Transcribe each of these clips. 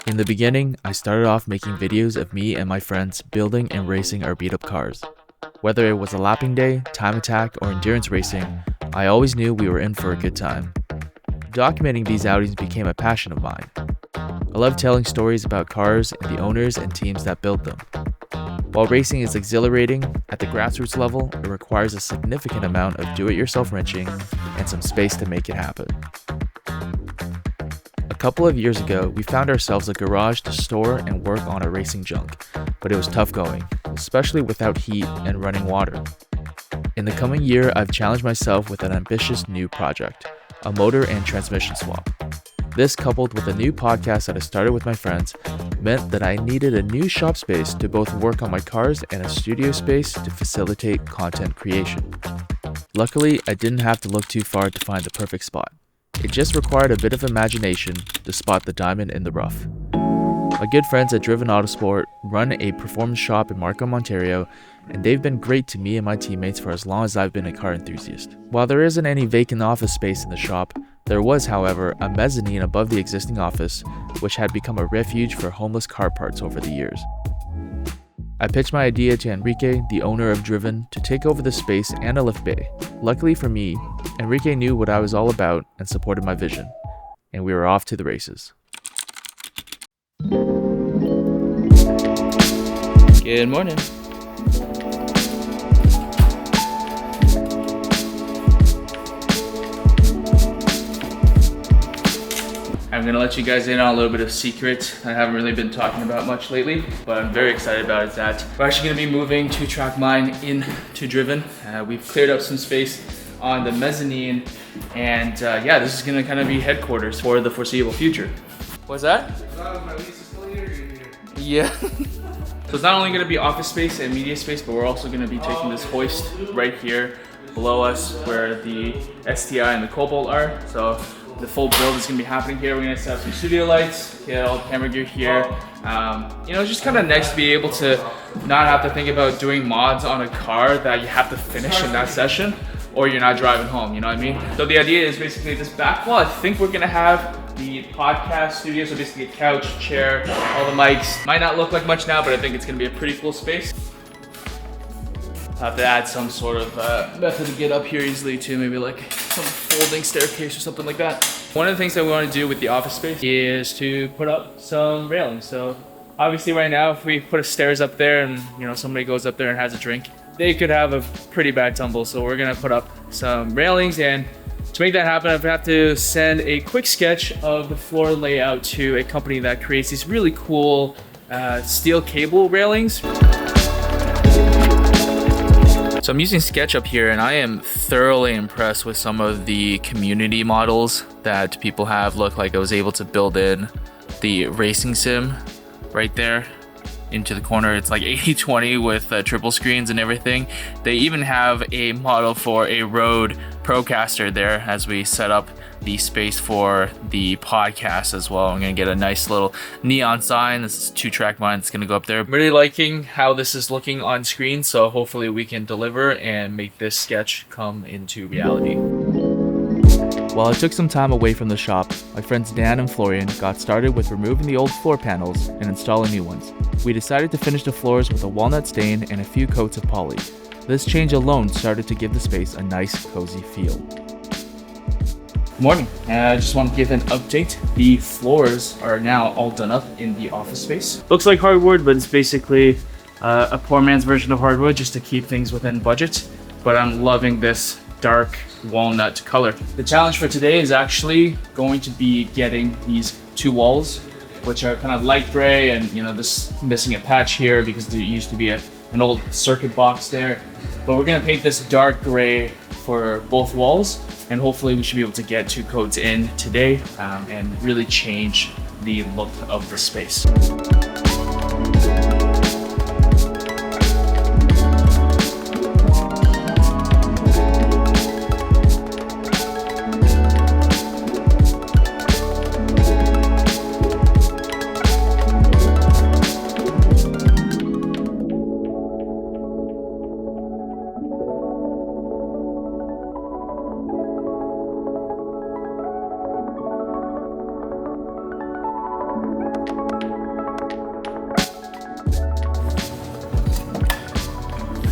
In the beginning, I started off making videos of me and my friends building and racing our beat-up cars. Whether it was a lapping day, time attack, or endurance racing, I always knew we were in for a good time. Documenting these outings became a passion of mine. I love telling stories about cars and the owners and teams that built them. While racing is exhilarating, at the grassroots level, it requires a significant amount of do-it-yourself wrenching and some space to make it happen. A couple of years ago, we found ourselves a garage to store and work on our racing junk, but it was tough going, especially without heat and running water. In the coming year, I've challenged myself with an ambitious new project, a motor and transmission swap. This, coupled with a new podcast that I started with my friends, meant that I needed a new shop space to both work on my cars and a studio space to facilitate content creation. Luckily, I didn't have to look too far to find the perfect spot. It just required a bit of imagination to spot the diamond in the rough. My good friends at Driven Autosport run a performance shop in Markham, Ontario, and they've been great to me and my teammates for as long as I've been a car enthusiast. While there isn't any vacant office space in the shop, there was, however, a mezzanine above the existing office, which had become a refuge for homeless car parts over the years. I pitched my idea to Enrique, the owner of Driven, to take over the space and a lift bay. Luckily for me, Enrique knew what I was all about and supported my vision, and we were off to the races. Good morning. I'm going to let you guys in on a little bit of secret I haven't really been talking about much lately, but I'm very excited about is that we're actually going to be moving to track mine into Driven. We've cleared up some space on the mezzanine, and yeah, this is going to kind of be headquarters for the foreseeable future. What's that? Yeah. So it's not only going to be office space and media space, but we're also going to be taking this hoist right here below us where the STI and the Cobalt are. So the full build is going to be happening here. We're going to set up some studio lights, get all the camera gear here. It's just kind of nice to be able to not have to think about doing mods on a car that you have to finish in that session or you're not driving home, you know what I mean? So the idea is basically this back wall, I think we're going to have the podcast studio, so basically a couch, chair, all the mics. Might not look like much now, but I think it's going to be a pretty cool space. I'll have to add some sort of method to get up here easily too, maybe like some folding staircase or something like that. One of the things that we want to do with the office space is to put up some railings. So obviously right now, if we put a stairs up there and somebody goes up there and has a drink, they could have a pretty bad tumble. So we're gonna put up some railings, and to make that happen, I have to send a quick sketch of the floor layout to a company that creates these really cool steel cable railings. So I'm using SketchUp here, and I am thoroughly impressed with some of the community models that people have. Look, like I was able to build in the racing sim right there into the corner. It's like 80/20 with triple screens and everything. They even have a model for a Rode Procaster there as we set up the space for the podcast as well. I'm gonna get a nice little neon sign. This is 2-track mine that's gonna go up there. I'm really liking how this is looking on screen, so hopefully we can deliver and make this sketch come into reality. While I took some time away from the shop, my friends Dan and Florian got started with removing the old floor panels and installing new ones. We decided to finish the floors with a walnut stain and a few coats of poly. This change alone started to give the space a nice, cozy feel. Morning. I just want to give an update. The floors are now all done up in the office space. Looks like hardwood, but it's basically a poor man's version of hardwood just to keep things within budget. But I'm loving this dark walnut color. The challenge for today is actually going to be getting these two walls, which are kind of light gray, and this missing a patch here because there used to be an old circuit box there. But we're gonna paint this dark gray for both walls, and hopefully we should be able to get 2 coats in today and really change the look of the space.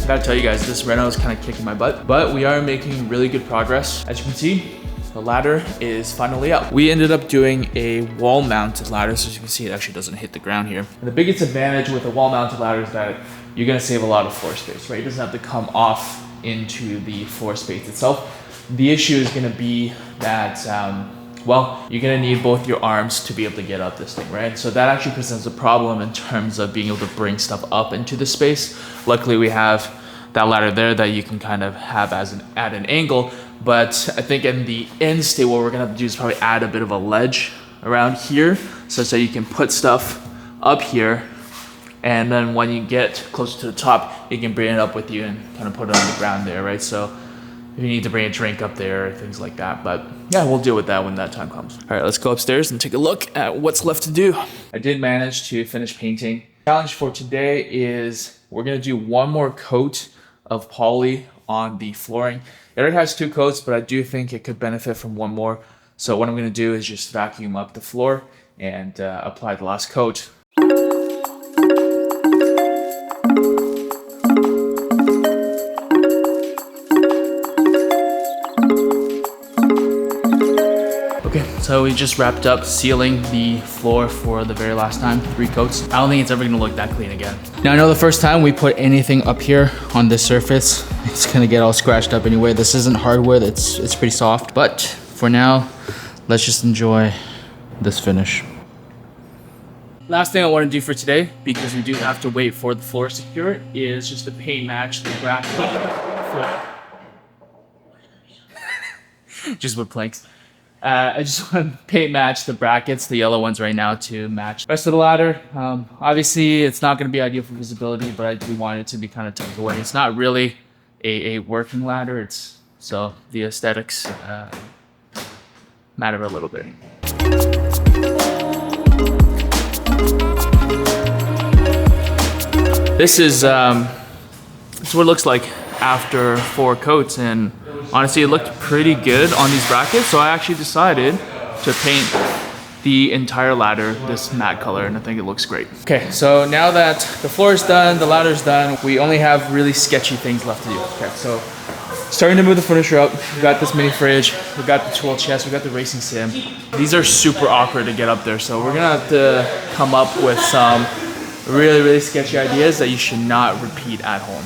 I gotta tell you guys, this reno is kind of kicking my butt, but we are making really good progress. As you can see, the ladder is finally up. We ended up doing a wall-mounted ladder, so as you can see, it actually doesn't hit the ground here. And the biggest advantage with a wall-mounted ladder is that you're gonna save a lot of floor space, right? It doesn't have to come off into the floor space itself. The issue is gonna be that, well, you're gonna need both your arms to be able to get up this thing, right? So that actually presents a problem in terms of being able to bring stuff up into the space. Luckily, we have that ladder there that you can kind of have at an angle. But I think in the end state, what we're gonna have to do is probably add a bit of a ledge around here such that you can put stuff up here. And then when you get closer to the top, you can bring it up with you and kind of put it on the ground there, right? So if you need to bring a drink up there, things like that. But yeah, we'll deal with that when that time comes. All right, let's go upstairs and take a look at what's left to do. I did manage to finish painting. Challenge for today is we're gonna do one more coat of poly on the flooring. It already has 2 coats, but I do think it could benefit from one more. So what I'm gonna do is just vacuum up the floor and apply the last coat. Okay, so we just wrapped up sealing the floor for the very last time, 3 coats. I don't think it's ever gonna look that clean again. Now I know the first time we put anything up here on this surface, it's gonna get all scratched up anyway. This isn't hardwood, it's pretty soft. But for now, let's just enjoy this finish. Last thing I wanna do for today, because we do have to wait for the floor to cure, is just to paint match the bracket floor. Just with planks. I just want to paint match the brackets, the yellow ones right now, to match the rest of the ladder. Obviously, it's not going to be ideal for visibility, but I do want it to be kind of tucked away. It's not really a working ladder, so the aesthetics matter a little bit. This is what it looks like after 4 coats, and honestly, it looked pretty good on these brackets, so I actually decided to paint the entire ladder this matte color, and I think it looks great. Okay, so now that the floor is done, the ladder's done, we only have really sketchy things left to do. Okay, so starting to move the furniture up. We got this mini fridge, we got the tool chest, we got the racing sim. These are super awkward to get up there, so we're gonna have to come up with some really sketchy ideas that you should not repeat at home.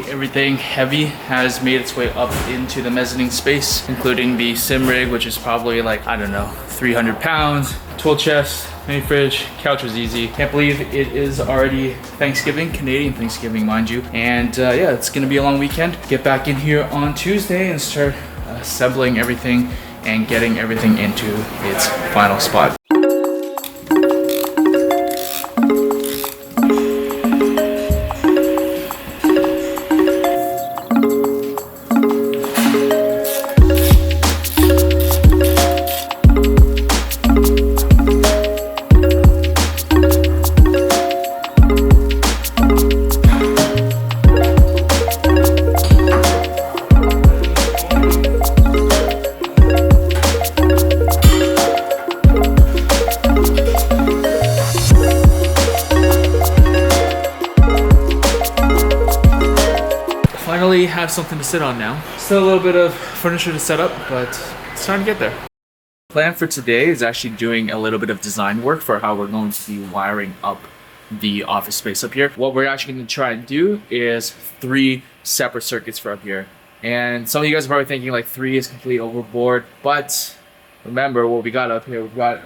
Everything heavy has made its way up into the mezzanine space, including the sim rig, which is probably like, I don't know, 300 pounds, tool chest, mini fridge, couch was easy. Can't believe it is already Thanksgiving, Canadian Thanksgiving, mind you. And yeah, it's gonna be a long weekend. Get back in here on Tuesday and start assembling everything and getting everything into its final spot. Have something to sit on now. Still a little bit of furniture to set up, but it's starting to get there. Plan for today is actually doing a little bit of design work for how we're going to be wiring up the office space up here. What we're actually going to try and do is 3 separate circuits for up here. And some of you guys are probably thinking like 3 is completely overboard, but remember what we got up here. We've got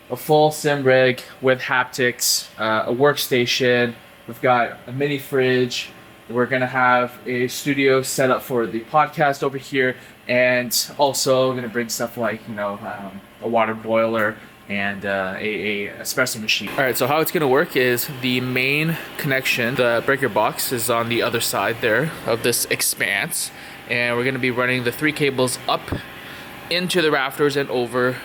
a full sim rig with haptics, a workstation. We've got a mini fridge. We're gonna have a studio set up for the podcast over here, and also gonna bring stuff like a water boiler and a espresso machine. All right, so how it's gonna work is the main connection, the breaker box, is on the other side there of this expanse, and we're gonna be running the 3 cables up into the rafters and over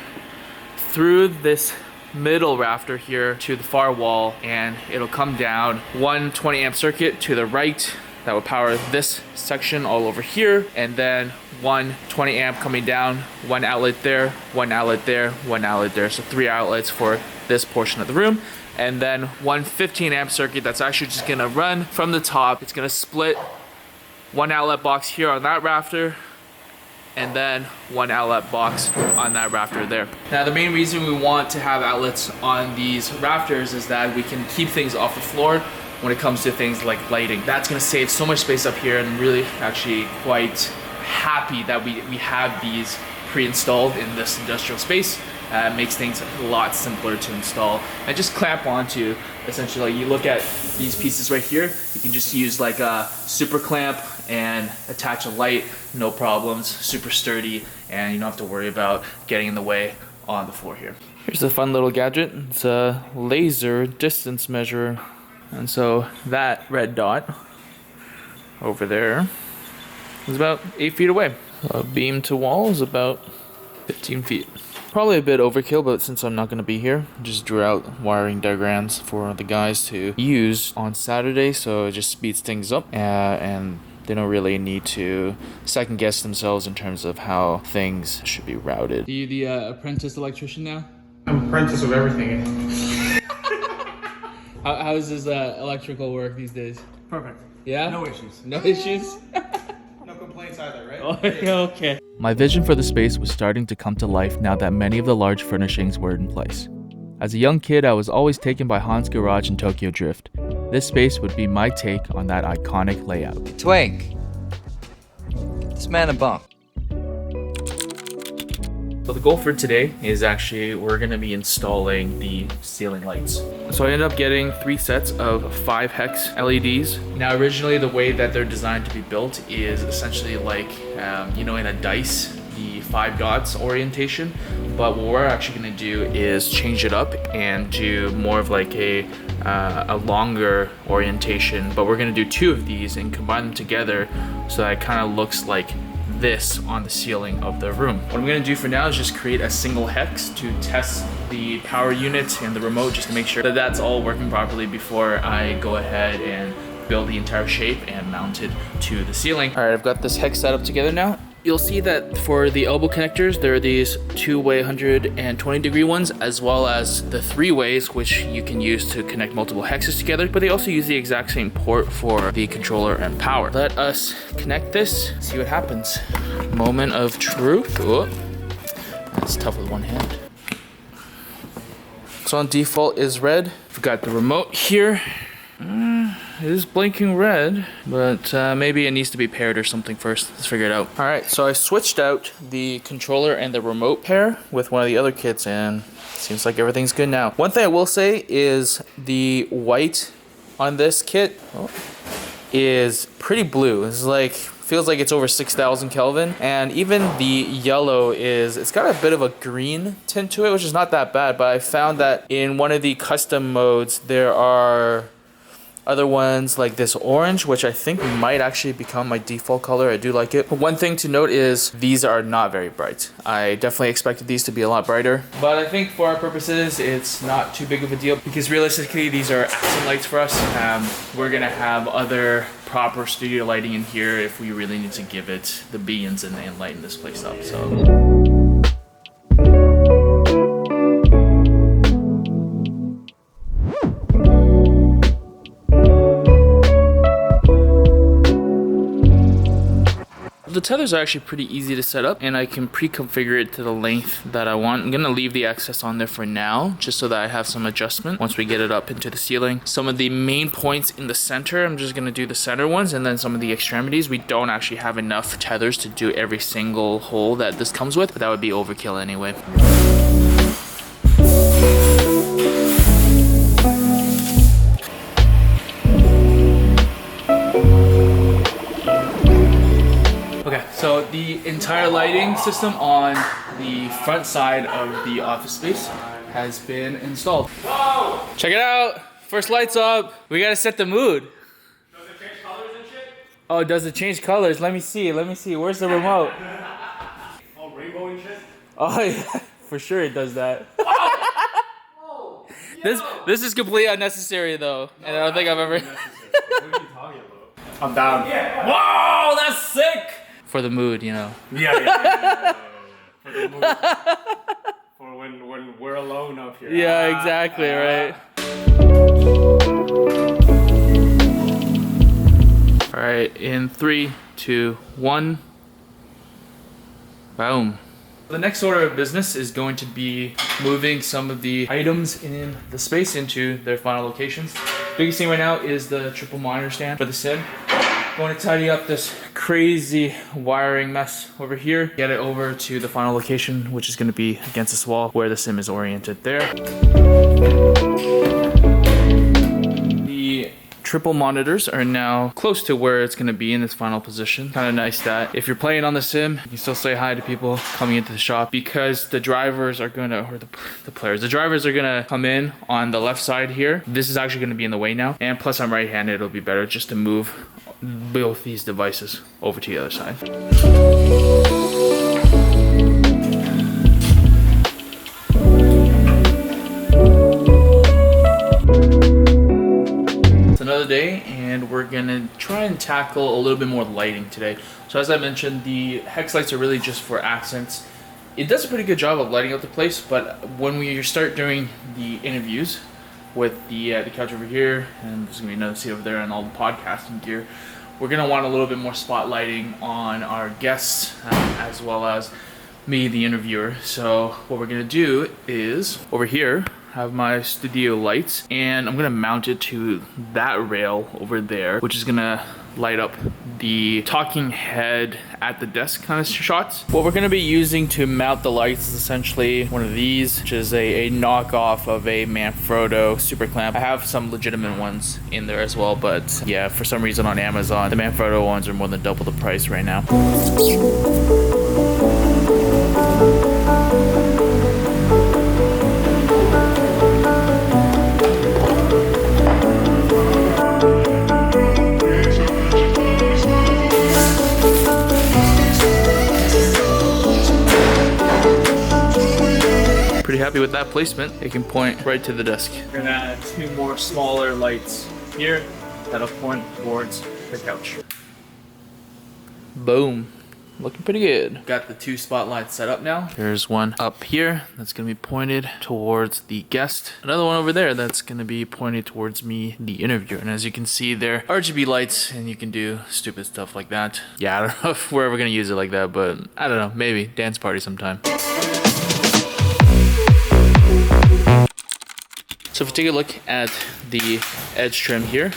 through this middle rafter here to the far wall, and it'll come down one 20 amp circuit to the right that will power this section all over here, and then one 20 amp coming down, one outlet there, one outlet there, one outlet there, so 3 outlets for this portion of the room, and then one 15 amp circuit that's actually just gonna run from the top. It's gonna split one outlet box here on that rafter, and then one outlet box on that rafter there. Now the main reason we want to have outlets on these rafters is that we can keep things off the floor when it comes to things like lighting. That's gonna save so much space up here, and I'm really actually quite happy that we have these pre-installed in this industrial space. Makes things a lot simpler to install and just clamp onto. Essentially, you look at these pieces right here, you can just use like a super clamp and attach a light, no problems, super sturdy, and you don't have to worry about getting in the way on the floor here. Here's a fun little gadget. It's a laser distance measurer. And so that red dot over there is about 8 feet away. A beam to wall is about 15 feet. Probably a bit overkill, but since I'm not going to be here, I just drew out wiring diagrams for the guys to use on Saturday, so it just speeds things up, and they don't really need to second guess themselves in terms of how things should be routed. Are you the apprentice electrician now? I'm apprentice of everything. How does this electrical work these days? Perfect. Yeah? No issues. No issues? No complaints either, right? Oh, okay. My vision for the space was starting to come to life now that many of the large furnishings were in place. As a young kid, I was always taken by Han's garage in Tokyo Drift. This space would be my take on that iconic layout. Twink, get this man a bunk. So the goal for today is actually we're going to be installing the ceiling lights. So I ended up getting 3 sets of 5 hex LEDs. Now originally the way that they're designed to be built is essentially like, in a dice, the 5 dots orientation. But what we're actually going to do is change it up and do more of like a longer orientation. But we're going to do 2 of these and combine them together so that it kind of looks like this on the ceiling of the room. What I'm going to do for now is just create a single hex to test the power unit and the remote, just to make sure that that's all working properly before I go ahead and build the entire shape and mount it to the ceiling. All right, I've got this hex set up together now. You'll see that for the elbow connectors, there are these 2-way 120-degree ones, as well as the 3-ways, which you can use to connect multiple hexes together, but they also use the exact same port for the controller and power. Let us connect this, see what happens. Moment of truth. Oh, that's tough with one hand. So on default is red. We've got the remote here. It is blinking red, but maybe it needs to be paired or something first. Let's figure it out. All right, so I switched out the controller and the remote pair with one of the other kits, and seems like everything's good now. One thing I will say is the white on this kit is pretty blue. It's like, feels like it's over 6,000 Kelvin, and even the yellow it's got a bit of a green tint to it, which is not that bad, but I found that in one of the custom modes, there are other ones like this orange, which I think might actually become my default color. I do like it. But one thing to note is these are not very bright. I definitely expected these to be a lot brighter, but I think for our purposes, it's not too big of a deal because realistically, these are accent lights for us. We're gonna have other proper studio lighting in here if we really need to give it the beans and lighten this place up. So. The tethers are actually pretty easy to set up, and I can pre-configure it to the length that I want. I'm gonna leave the excess on there for now, just so that I have some adjustment once we get it up into the ceiling. Some of the main points in the center, I'm just gonna do the center ones, and then some of the extremities, we don't actually have enough tethers to do every single hole that this comes with, but that would be overkill anyway. So the entire lighting system on the front side of the office space has been installed. Whoa! Check it out! First lights up. We gotta set the mood. Does it change colors and shit? Oh, does it change colors? Let me see. Where's the remote? Oh, rainbow and shit? Oh yeah, for sure it does that. This is completely unnecessary though, and I don't think I've ever. What are you talking about? I'm down. Yeah. Whoa, that's sick! For the mood, you know. Yeah. For the mood. For when we're alone up here. Yeah, exactly, right. All right, in 3, 2, 1. Boom. The next order of business is going to be moving some of the items in the space into their final locations. Biggest thing right now is the triple monitor stand for the sim. Going to tidy up this crazy wiring mess over here. Get it over to the final location, which is going to be against this wall where the sim is oriented there. The triple monitors are now close to where it's going to be in its final position. Kind of nice that if you're playing on the sim, you can still say hi to people coming into the shop, because the drivers are going to, or the drivers are going to come in on the left side here. This is actually going to be in the way now, and plus I'm right-handed, it'll be better just to move both these devices over to the other side. It's another day, and we're gonna try and tackle a little bit more lighting today. So as I mentioned, the hex lights are really just for accents. It does a pretty good job of lighting up the place, but when we start doing the interviews with the couch over here, and there's gonna be another seat over there, and all the podcasting gear, we're gonna want a little bit more spotlighting on our guests as well as me, the interviewer. So what we're gonna do is over here have my studio lights, and I'm gonna mount it to that rail over there, which is gonna light up the talking head at the desk kind of shots. What we're gonna be using to mount the lights is essentially one of these, which is a knockoff of a Manfrotto super clamp. I have some legitimate ones in there as well, but yeah, for some reason on Amazon, the Manfrotto ones are more than double the price right now. Pretty happy with that placement. It can point right to the desk. We're gonna add 2 more smaller lights here that'll point towards the couch. Boom. Looking pretty good. Got the 2 spotlights set up now. There's one up here that's gonna be pointed towards the guest. Another one over there that's gonna be pointed towards me, the interviewer. And as you can see, they're RGB lights, and you can do stupid stuff like that. Yeah, I don't know if we're ever gonna use it like that, but I don't know, maybe dance party sometime. So if you take a look at the edge trim here,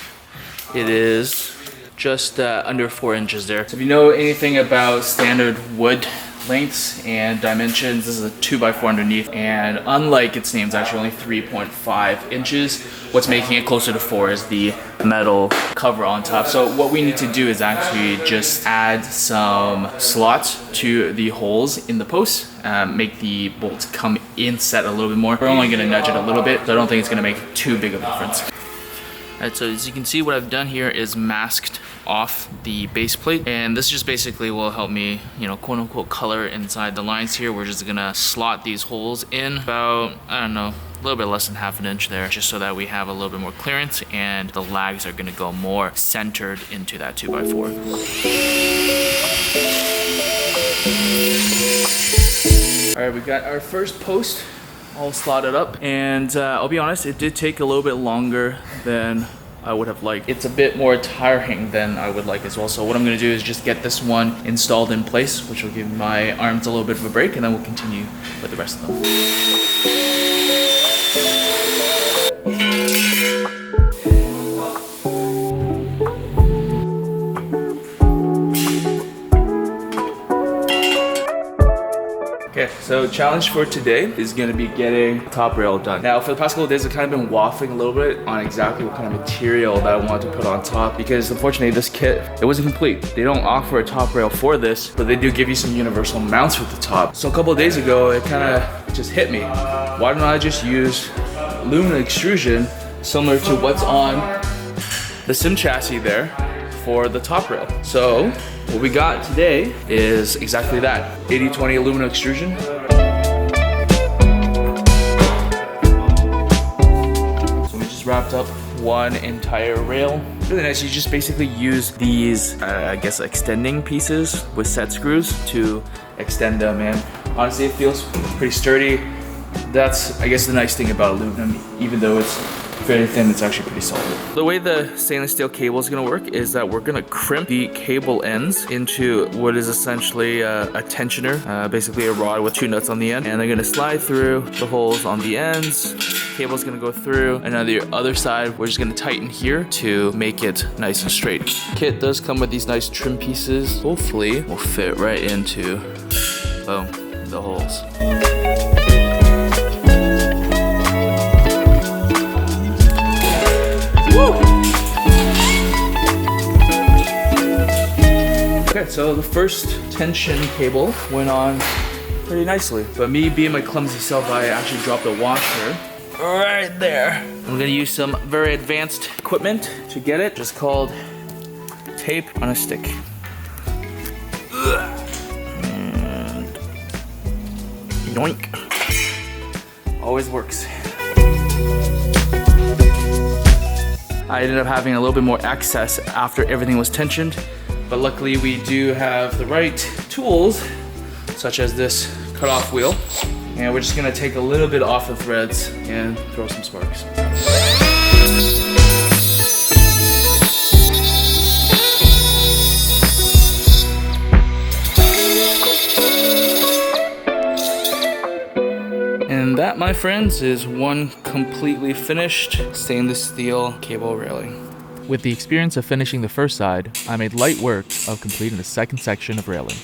it is just under 4 inches there. So if you know anything about standard wood lengths and dimensions, this is a 2x4 underneath, and unlike its name, it's actually only 3.5 inches. What's making it closer to 4 is the metal cover on top. So what we need to do is actually just add some slots to the holes in the posts, make the bolts come in set a little bit more. We're only gonna nudge it a little bit, so I don't think it's gonna make too big of a difference. Alright, so as you can see, what I've done here is masked off the base plate, and this just basically will help me, you know, quote unquote color inside the lines here. We're just gonna slot these holes in about, I don't know, a little bit less than ½ an inch there, just so that we have a little bit more clearance, and the lags are gonna go more centered into that 2x4. Alright, we got our first post all slotted up, and I'll be honest, it did take a little bit longer than I would have liked. It's a bit more tiring than I would like as well. So what I'm gonna do is just get this one installed in place, which will give my arms a little bit of a break, and then we'll continue with the rest of them. Okay, so challenge for today is gonna be getting top rail done. Now, for the past couple of days, I've kind of been waffling a little bit on exactly what kind of material that I want to put on top because unfortunately this kit, it wasn't complete. They don't offer a top rail for this, but they do give you some universal mounts with the top. So a couple of days ago, it kind of just hit me. Why don't I just use aluminum extrusion similar to what's on the Sim chassis there for the top rail? So what we got today is exactly that, 80-20 aluminum extrusion. So we just wrapped up one entire rail. Really nice. You just basically use these, I guess, extending pieces with set screws to extend them, and honestly, it feels pretty sturdy. That's, I guess, the nice thing about aluminum, even though it's very thin, it's actually pretty solid. The way the stainless steel cable is gonna work is that we're gonna crimp the cable ends into what is essentially a tensioner, basically a rod with 2 nuts on the end, and they're gonna slide through the holes on the ends. Cable's gonna go through, and on the other side, we're just gonna tighten here to make it nice and straight. Kit does come with these nice trim pieces. Hopefully, will fit right into, boom, the holes. Okay, so the first tension cable went on pretty nicely. But me being my clumsy self, I actually dropped a washer right there. I'm gonna use some very advanced equipment to get it, just called tape on a stick. And yoink. Always works. I ended up having a little bit more excess after everything was tensioned, but luckily we do have the right tools, such as this cutoff wheel, and we're just gonna take a little bit off the threads and throw some sparks. And that, my friends, is one completely finished stainless steel cable railing. With the experience of finishing the first side, I made light work of completing the second section of railing.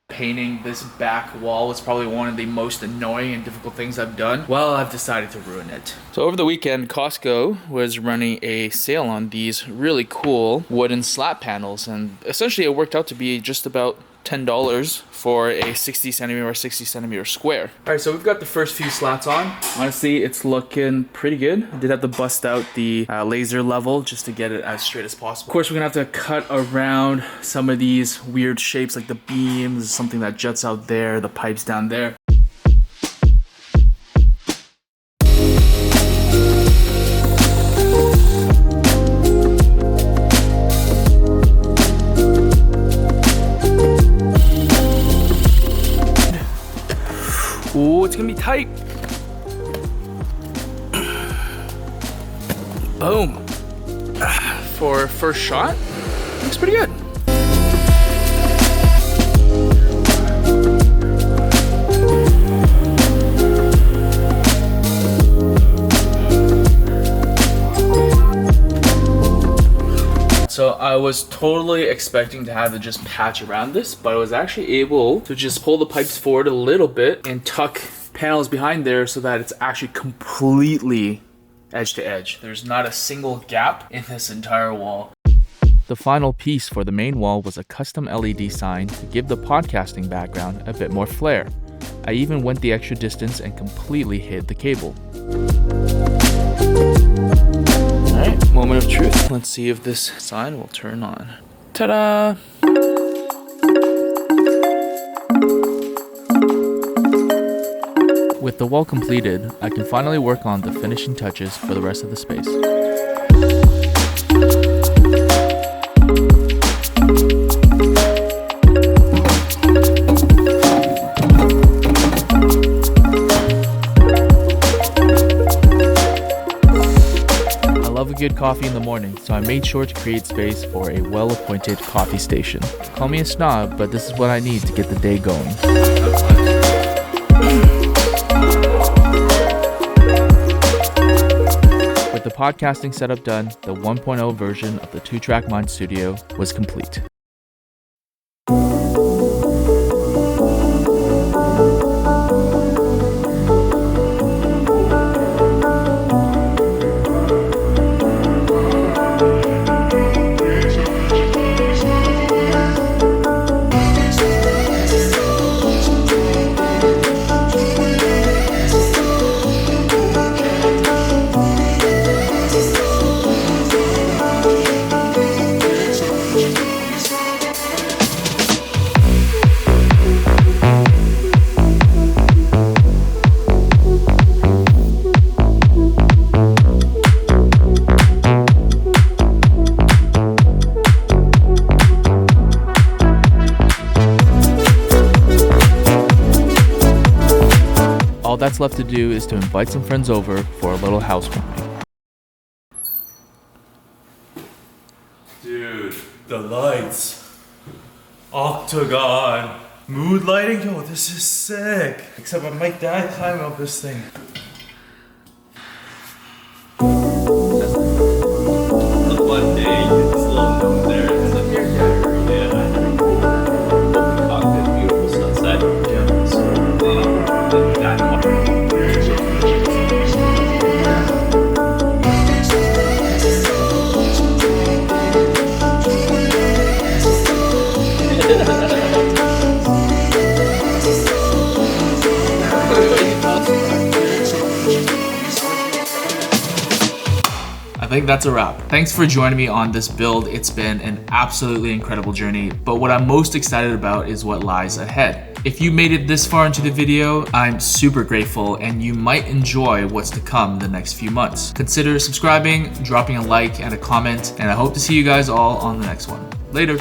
Painting this back wall was probably one of the most annoying and difficult things I've done. Well, I've decided to ruin it. So over the weekend, Costco was running a sale on these really cool wooden slat panels, and essentially it worked out to be just about $10 for a 60 centimeter or 60 centimeter square. All right, so we've got the first few slats on. Honestly, it's looking pretty good. I did have to bust out the laser level just to get it as straight as possible. Of course, we're gonna have to cut around some of these weird shapes, like the beams, something that juts out there, the pipes down there. Ooh, it's gonna be tight. Boom. For first shot, looks pretty good. So I was totally expecting to have to just patch around this, but I was actually able to just pull the pipes forward a little bit and tuck panels behind there so that it's actually completely edge to edge. There's not a single gap in this entire wall. The final piece for the main wall was a custom LED sign to give the podcasting background a bit more flair. I even went the extra distance and completely hid the cable. Alright, moment of truth. Let's see if this sign will turn on. Ta-da! With the wall completed, I can finally work on the finishing touches for the rest of the space. Good coffee in the morning, so I made sure to create space for a well-appointed coffee station. Call me a snob, but this is what I need to get the day going. With the podcasting setup done, the 1.0 version of the 2-track Mind Studio was complete. that's left to do is to invite some friends over for a little housewarming. Dude, the lights. Octagon. Mood lighting? Yo, this is sick. Except I might die climbing up this thing. One day, it's a little known there. It's like your gallery. Yeah. Open cockpit, beautiful sunset. Yeah. So, I think that's a wrap. Thanks for joining me on this build. It's been an absolutely incredible journey, but what I'm most excited about is what lies ahead. If you made it this far into the video, I'm super grateful and you might enjoy what's to come the next few months. Consider subscribing, dropping a like and a comment, and I hope to see you guys all on the next one. Later.